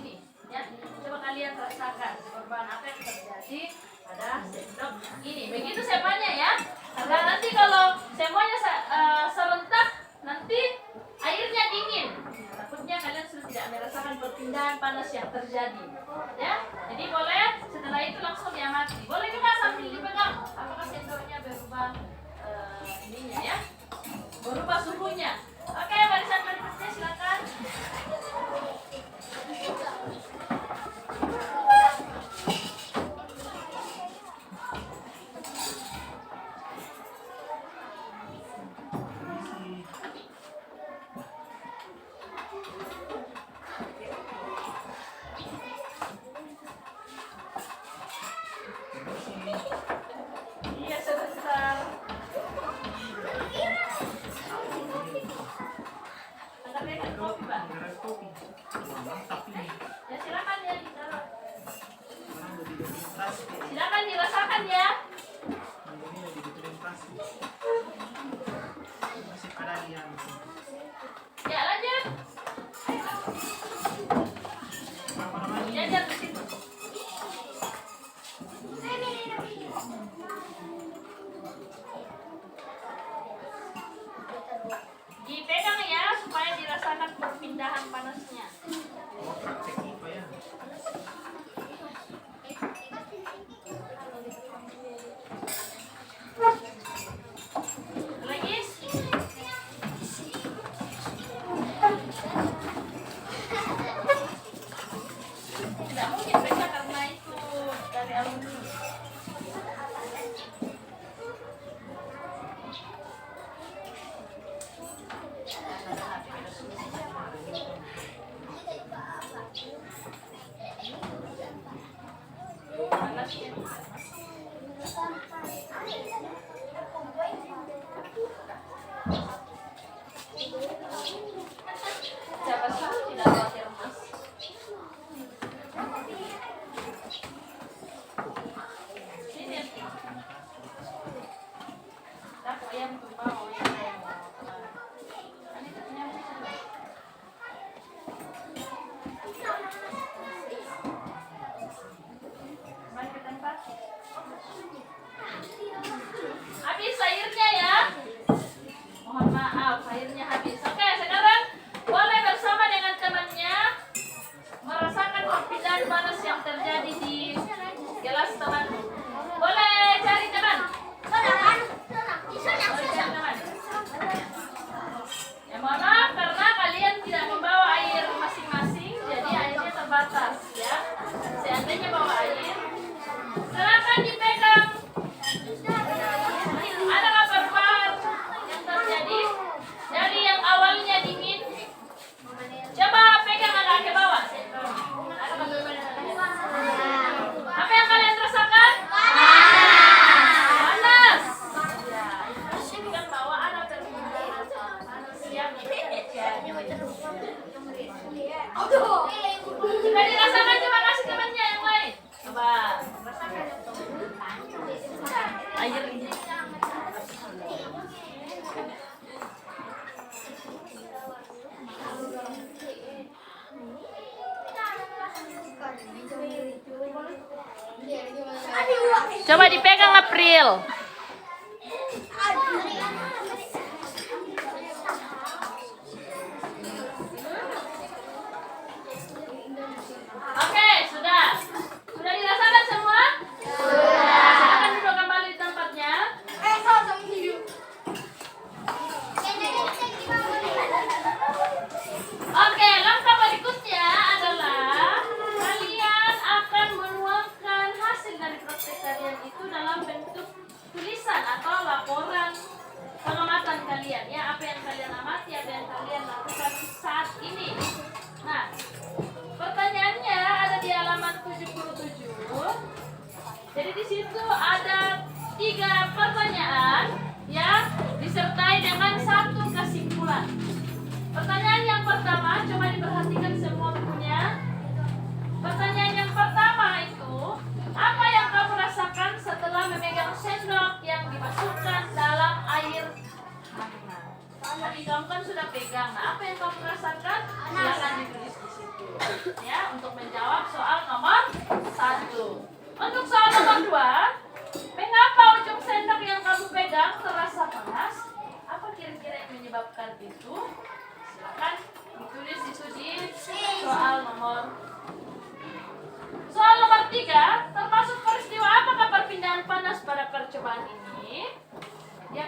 ini. Ya, coba kalian rasakan perubahan apa yang terjadi pada sendok ini. Begitu semuanya ya. Karena nanti kalau semuanya serentak, nanti airnya dingin. Takutnya kalian sudah tidak merasakan perpindahan panas yang terjadi. Ya, jadi boleh setelah itu langsung diamati. Boleh juga sambil dipegang. Apakah sendoknya berubah ininya ya? Berubah suhunya. Oke, barisan berikutnya silakan. Iya, sebentar. Angkatnya kan kopi, Pak. Ya, silakan ya ditaruh. Silakan dirasakan ya. Ya, lanjut. Jajar di situ. Dipegang ya supaya dirasakan perpindahan panasnya. Lagi? Tidak mungkin pegang karena itu dari aluminium. Siapa suruh tidak khawatir mas? Sini. Aku ayam tumpah mau yang ini punya mari ke tempat. Habis airnya ya. Mohon maaf, airnya habis. Oke, sekarang boleh bersama dengan temannya merasakan perpindahan panas yang terjadi di gelas teman. Boleh cari teman. Boleh cari teman. Ya mohon maaf karena kalian tidak membawa air masing-masing, jadi airnya terbatas ya. Seandainya bawa air, silakan dipegang. Adakah perubahan yang terjadi dari yang awalnya dingin? Coba pegang agak ke bawah. Adakah perubahan yang terjadi? Apa yang kalian rasakan? Panas. Ya, itu kan bahwa ada perubahan panas yang terjadi. Sudah dirasakan, coba kasih temannya yang lain. Coba rasakan air ini. Coba dipegang April. Oke, sudah. Sudah dirasakan semua? Sudah. Silakan duduk kembali di tempatnya. Oke, langkah berikutnya adalah kalian akan menuangkan hasil dari praktek kalian itu dalam bentuk tulisan atau laporan pengamatan kalian ya, apa yang kalian amati, apa yang kalian lakukan saat ini. Nah, pertanyaannya ada di halaman 77. Jadi di situ ada 3 pertanyaan ya, disertai dengan 1 kesimpulan. Pertanyaan yang pertama, coba diperhatikan semua bukunya. Pertanyaan yang pertama itu, apa yang kamu rasakan setelah memegang sendok yang dimasukkan dalam air hangat? Tadi kamu kan sudah pegang. Nah, apa yang kamu rasakan? Silakan ditulis di situ. Ya, untuk percobaan ini, dia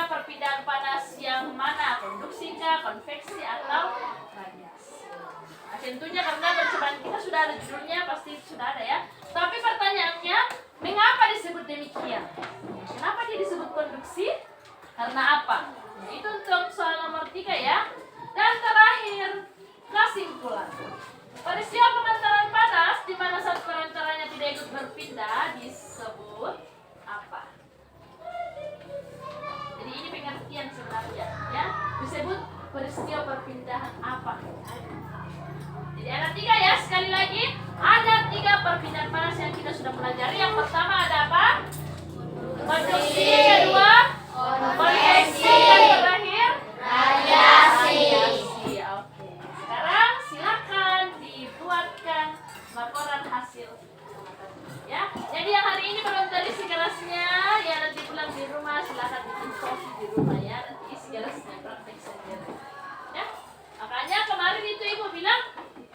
perpindahan panas yang mana? Konduksi kah, konveksi atau radiasi? Nah, tentunya karena percobaan kita sudah ada judulnya, pasti sudah ada ya. Tapi pertanyaannya, mengapa disebut demikian? Kenapa dia disebut konduksi? Karena apa? Nah, itu untuk soal nomor 3 ya. Dan terakhir, kesimpulan. Peristiwa pengantaran panas di mana satu perantaranya tidak ikut berpindah disebut apa? Jadi ini pengertian sebenarnya ya. Disebut peristiwa perpindahan apa? Jadi ada 3 ya, sekali lagi ada 3 perpindahan panas yang kita sudah pelajari. Yang pertama ada apa? Konduksi, kedua konveksi, yang terakhir radiasi. Oke. Sekarang silakan dibuatkan laporan hasil. Ya. Jadi yang hari ini belum terisi kelasnya, ya nanti pulang di rumah silakan bikin kopi di rumah ya. Nanti isi kelasnya praktek sendiri. Ya. Makanya kemarin itu ibu bilang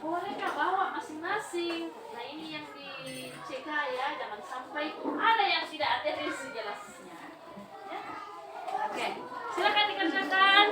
mereka bawa masing-masing. Nah ini yang dicek ya, jangan sampai ada yang tidak terisi kelasnya. Ya. Oke, silakan dikerjakan.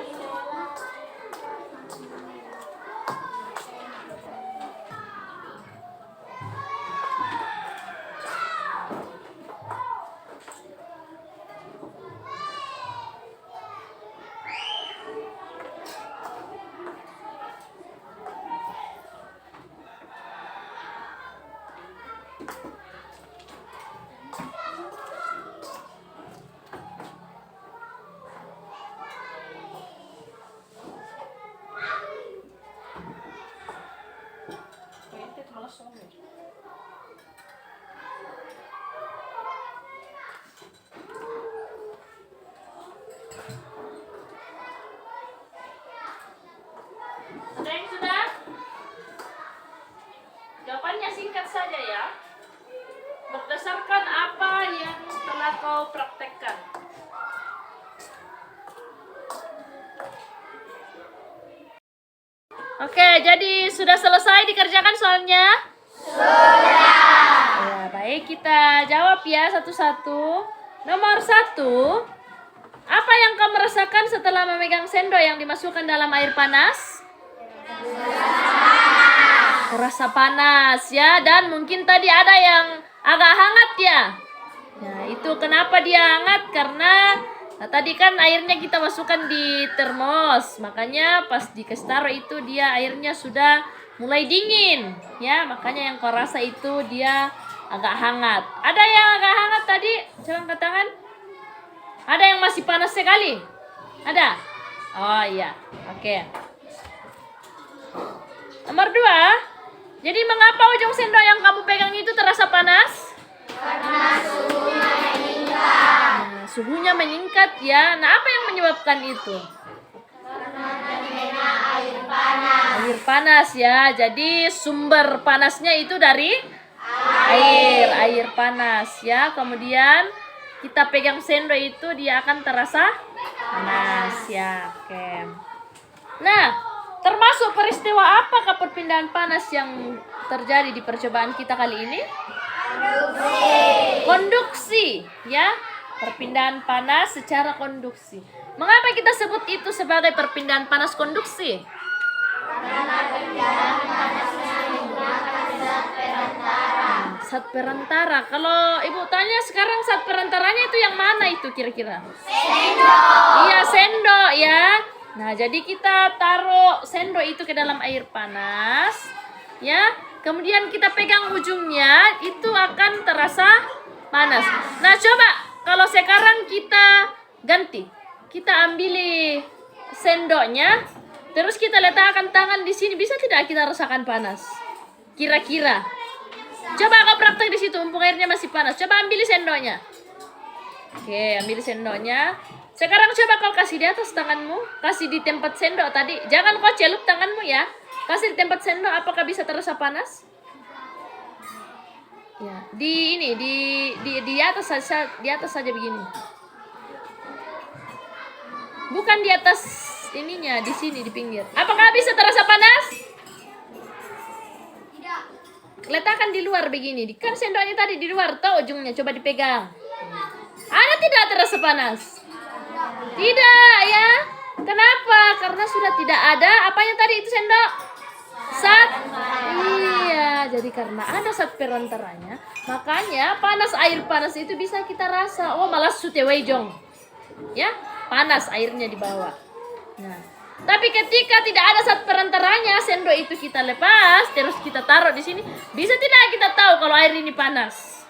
Ada yang sudah? Jawabannya singkat saja ya. Berdasarkan apa yang telah kau praktekkan. Oke, jadi sudah selesai dikerjakan soalnya? Sudah. Ya, baik, kita jawab ya satu-satu. Nomor 1, apa yang kau merasakan setelah memegang sendok yang dimasukkan dalam air panas? Rasa panas ya, dan mungkin tadi ada yang agak hangat ya. Nah, itu kenapa dia hangat? Karena tadi kan airnya kita masukkan di termos, makanya pas dikasih taruh itu dia airnya sudah mulai dingin ya, makanya yang kau rasa itu dia agak hangat. Ada yang agak hangat tadi? Coba angkat tangan. Ada yang masih panas sekali? Ada? Oh iya, oke. Nomor 2, jadi mengapa ujung sendok yang kamu pegang itu terasa panas? Karena suhunya meningkat. Nah, suhunya meningkat ya. Nah, apa yang menyebabkan itu? Karena terkena air panas. Air panas ya. Jadi sumber panasnya itu dari air panas ya. Kemudian kita pegang sendok itu dia akan terasa panas ya. Oke. Nah, termasuk peristiwa apakah perpindahan panas yang terjadi di percobaan kita kali ini? Konduksi ya. Perpindahan panas secara konduksi. Mengapa kita sebut itu sebagai perpindahan panas konduksi? Karena perpindahan panasnya menggunakan zat perantara. Zat perantara. Kalau ibu tanya sekarang zat perantaranya itu yang mana itu kira-kira? Sendok. Iya, sendok ya. Nah, jadi kita taruh sendok itu ke dalam air panas ya. Kemudian kita pegang ujungnya, itu akan terasa panas. Nah, coba kalau sekarang kita ganti. Kita ambil sendoknya, terus kita letakkan tangan di sini, bisa tidak kita rasakan panas? Kira-kira. Coba kau praktek di situ, mumpung airnya masih panas. Coba ambil sendoknya. Oke, ambil sendoknya. Sekarang coba kau kasih di atas tanganmu, kasih di tempat sendok tadi. Jangan kau celup tanganmu ya. Kasih di tempat sendok, apakah bisa terasa panas? Ya, di atas saja begini. Bukan di atas ininya, di sini di pinggir. Apakah bisa terasa panas? Tidak. letakkan di luar begini. Kan sendoknya tadi di luar, toh ujungnya. Coba dipegang. Ada tidak terasa panas? Tidak ya. Kenapa? Karena sudah tidak ada apanya tadi itu sendok? Zat. Iya, jadi karena ada zat perantaranya, makanya air panas itu bisa kita rasa. Oh, malah sutewei jong. Ya, panas airnya di bawah. Nah, tapi ketika tidak ada zat perantaranya, sendok itu kita lepas, terus kita taruh di sini, bisa tidak kita tahu kalau air ini panas?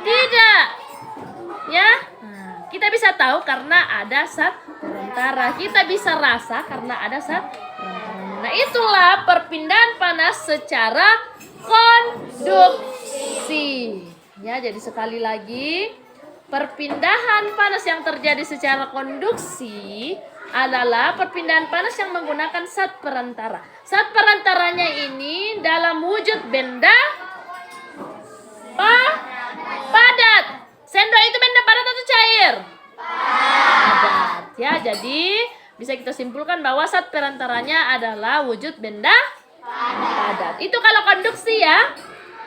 Tidak. Ya, nah, kita bisa tahu karena ada zat perantara. Kita bisa rasa karena ada zat perantaranya. Nah, itulah perpindahan panas secara konduksi. Ya, jadi sekali lagi, perpindahan panas yang terjadi secara konduksi adalah perpindahan panas yang menggunakan zat perantara. Zat perantaranya ini dalam wujud benda padat. Sendok itu benda padat atau cair? Padat. Ya, jadi bisa kita simpulkan bahwa zat perantaranya adalah wujud benda padat. Itu kalau konduksi ya.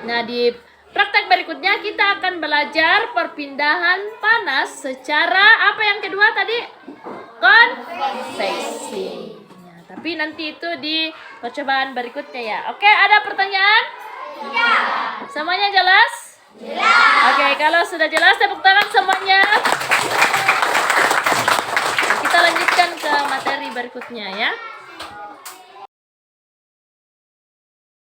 Nah, di praktek berikutnya kita akan belajar perpindahan panas secara apa yang kedua tadi? Konveksi. Ya, tapi nanti itu di percobaan berikutnya ya. Oke, ada pertanyaan? Ya. Semuanya jelas? Jelas. Oke, kalau sudah jelas tepuk tangan semuanya. Nah, kita lanjutkan ke materi berikutnya ya.